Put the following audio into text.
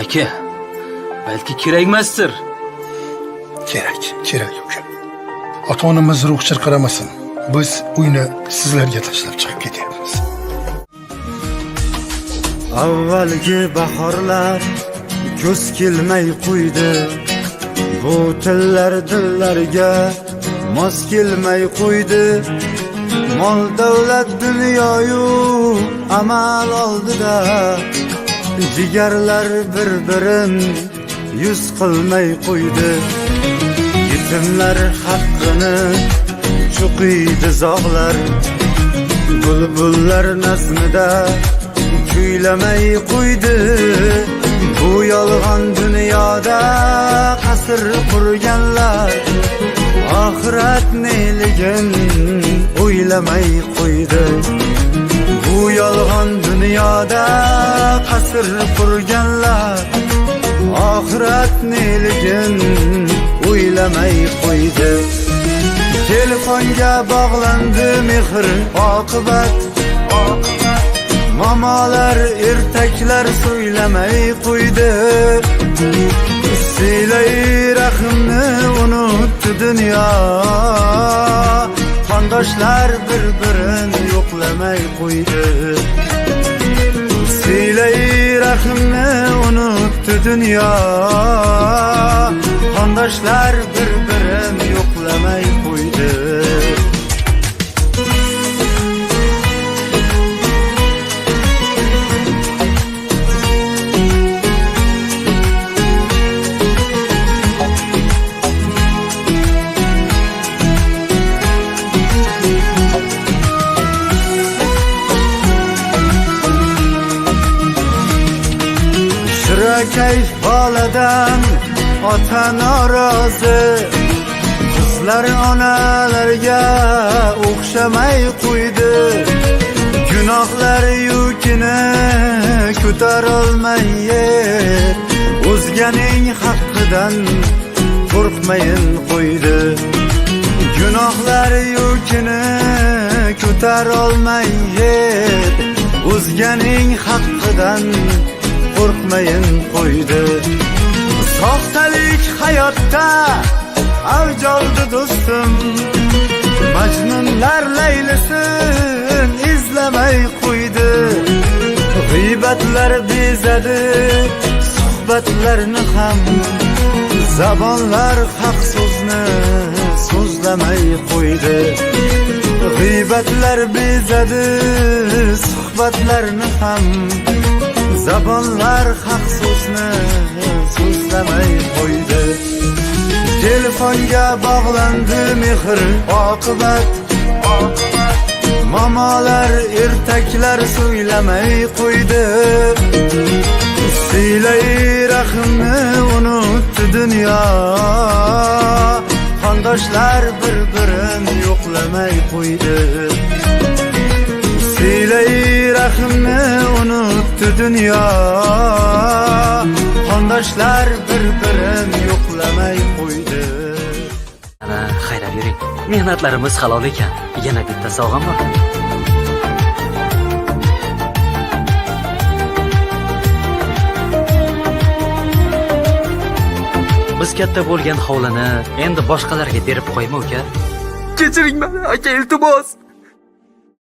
Aka, balki kerakmasdir. Kerak uka. Ota-onamiz ruh chirqiramasin. Biz uyni sizlarga tashlab chiqib ketyapmiz. Avvalgi bahorlar ko'z kelmay qo'ydi. Bu tillar dillarga mos kelmay qo'ydi. Mol davlat dunyoyu amal oldida jigarlar bir-birin yuz qilmay qo'ydi. Yetimlar haqqini cho'qiydi zog'lar. Bulbullar nazmida kuylamay qo'ydi. Bu yolg'on dunyoda qasr qurganlar oxirat neligin o'ylamay qo'ydi. Bu yolg'on dunyoda qasr qurganlar oxirat neligin o'ylamay qo'ydi. Telefonga bog'landi mehr oqibat. Mamalar ertaklar so'ylamay qo'ydi. Silay rahimni unutdi dunyo. Qondoshlar bir-birin yo'qlamay qo'ydi. Silay rahimni unutdi dunyo. Qondoshlar bir-birin yo'qlamay qo'ydi. Kayf boladan ota norozi. Qizlar onalarga o'xshamay qo'ydi. Gunohlar yukini ko'tarolmay o'zganing haqqidan qo'rqmayin qo'ydi. Gunohlar yukini ko'tarolmay o'zganing haqqidan qo'rqmayin qo'ydi. Soxtalik hayotda avj oldi do'stim. Majnunlar laylisin izlamay qo'ydi. G'iybatlar bezadi suhbatlarni ham. Zabonlar haq so'zni so'zlamay qo'ydi. G'iybatlar bezadi suhbatlarni ham. Zabonlar haq so'zni so'zlamay qo'ydi. Telefonga bog'landi mehr oqibat. Mamalar ertaklar so'ylamay qo'ydi. Silay rahimni unutdi dunyo. Qondoshlar bir-birin yo'qlamay qo'ydi. Silay rahimni unutdi dunyo. Qondoshlar bir-birin yo'qlamay qo'ydi. Ana xayrab yuring. Mehnatlarimiz halol ekan. Yana bitta sovg'am bor. Biz katta bo'lgan hovlini endi boshqalarga berib qo'yma uka. Kechiring meni, aka, iltimos.